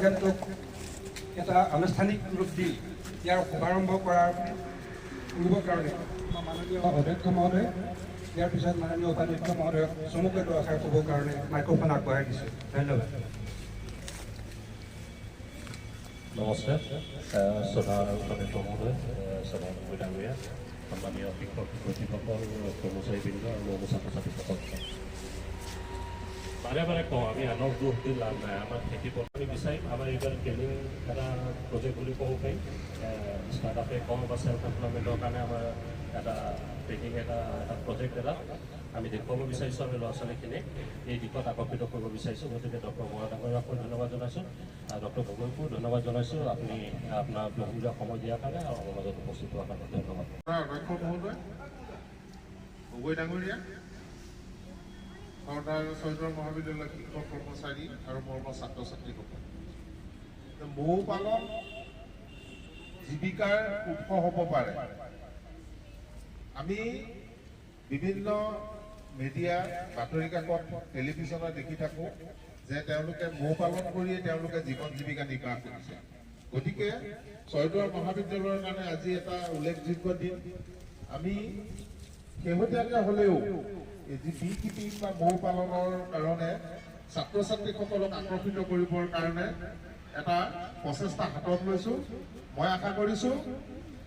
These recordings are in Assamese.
আগেন্তোক এটা আনুষ্ঠানিক ৰূপ দি ইয়াৰ শুভাৰম্ভ কৰিবৰ কাৰণে মাননীয় অধ্যক্ষ মহোদয়, ইয়াৰ পিছত মাননীয় উপাধ্যক্ষ মহোদয়ক চমুকৈ দুআষাৰ ক'বৰ কাৰণে মাইক্ৰফোন আগবঢ়াই দিছোঁ। ধন্যবাদ। নমস্কাৰ, শ্ৰদ্ধা অধ্যক্ষ মহোদয়, শ্ৰদ্ধা ডাঙৰীয়া, সন্মানীয় শিক্ষক শিক্ষয়িত্ৰীসকল, কৰ্মচাৰীবৃন্দ আৰু মোৰ ছাত্ৰ ছাত্ৰীসকল, বাৰে বাৰে কওঁ আমি আনক দোষ দি লাভ নাই। আমাৰ খেতি পথাৰ বিচাৰিম। আমাৰ এইবাৰ ট্ৰেইনিং এটা প্ৰজেক্ট বুলি ক'ব পাৰিম। ষ্টাৰ্টআপে কম বা চেল্ফ এমপ্লয়মেণ্টৰ কাৰণে আমাৰ এটা ট্ৰেইনিং এটা প্ৰজেক্ট এটা আমি দেখুৱাব বিচাৰিছোঁ। আমি ল'ৰা ছোৱালীখিনিক এই দিশত আকৰ্ষিত কৰিব বিচাৰিছোঁ। গতিকে ডক্টৰ বৰা ডাঙৰীয়াকো ধন্যবাদ জনাইছোঁ, ডক্টৰ গগৈকো ধন্যবাদ জনাইছোঁ। আপুনি আপোনাৰ বহুমূলীয়া সময় দিয়াৰ কাৰণে আৰু আমাৰ মাজত উপস্থিত হোৱাৰ কাৰণে ধন্যবাদ। অধ্যক্ষ মহোদয়, গগৈ ডাঙৰীয়া, চৰকাৰ চৈত্ৰ মহাবিদ্যালয়ৰ শিক্ষক কৰ্মচাৰী আৰু মৰমৰ ছাত্ৰ ছাত্ৰীসকল, মৌ পালন জীৱিকাৰ উৎস হ'ব পাৰে। আমি বিভিন্ন মিডিয়া, বাতৰি কাকত, টেলিভিশ্যনত দেখি থাকোঁ যে তেওঁলোকে মৌ পালন কৰিয়ে তেওঁলোকে জীৱন জীৱিকা নিৰ্বাহ কৰিছে। গতিকে চৈত্ৰ মহাবিদ্যালয়ৰ কাৰণে আজি এটা উল্লেখযোগ্য দিন। আমি শেহতীয়াকৈ হ'লেও এই যি বি কিপিং বা মৌ পালনৰ কাৰণে ছাত্ৰ ছাত্ৰীসকলক আকৰ্ষিত কৰিবৰ কাৰণে এটা প্ৰচেষ্টা হাতত লৈছোঁ। মই আশা কৰিছোঁ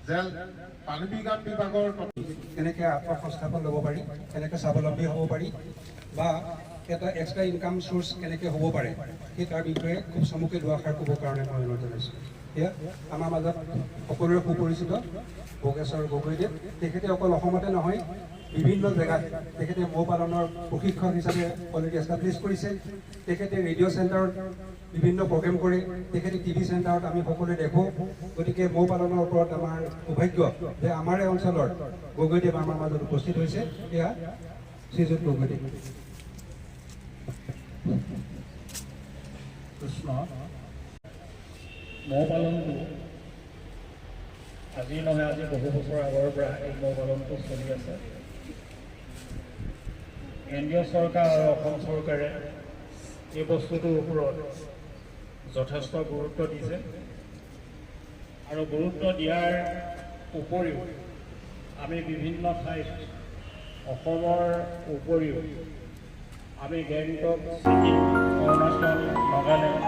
যে পানী বিজ্ঞান বিভাগৰ কেনেকৈ আত্মসংস্থাপন ল'ব পাৰি, কেনেকৈ স্বাৱলম্বী হ'ব পাৰি বা এটা এক্সট্ৰা ইনকাম চ'ৰ্চ কেনেকৈ হ'ব পাৰে, সেই তাৰ বিষয়ে খুব চমুকৈ দুআষাৰ ক'বৰ কাৰণে মই অনুৰোধ জনাইছোঁ। এয়া আমাৰ মাজত সকলোৰে সুপৰিচিত ভোগেশ্বৰ গগৈদেৱ। তেখেতে অকল অসমতে নহয়, বিভিন্ন জেগাত তেখেতে মৌ পালনৰ প্ৰশিক্ষক হিচাপে অলৰেডি এষ্টাব্লিছ কৰিছে। তেখেতে ৰেডিঅ' চেণ্টাৰত বিভিন্ন প্ৰগ্ৰেম কৰে, তেখেতে টিভি চেণ্টাৰত আমি সকলোৱে দেখোঁ। গতিকে মৌ পালনৰ ওপৰত আমাৰ সৌভাগ্য যে আমাৰ এই অঞ্চলৰ গগৈদেৱ আমাৰ মাজত উপস্থিত হৈছে। এয়া শ্ৰীযুত গগৈদেৱ। কৃষ্ণ, মৌ পালনটো আজি নহয়, আজি বহু বছৰ আগৰ পৰা এই মৌ পালনটো চলি আছে। কেন্দ্ৰীয় চৰকাৰ আৰু অসম চৰকাৰে এই বস্তুটোৰ ওপৰত যথেষ্ট গুৰুত্ব দিছে আৰু গুৰুত্ব দিয়াৰ উপৰিও আমি বিভিন্ন ঠাইত অসমৰ উপৰিও আমি গেংটক, ছিকিম, অৰুণাচল, নাগালেণ্ড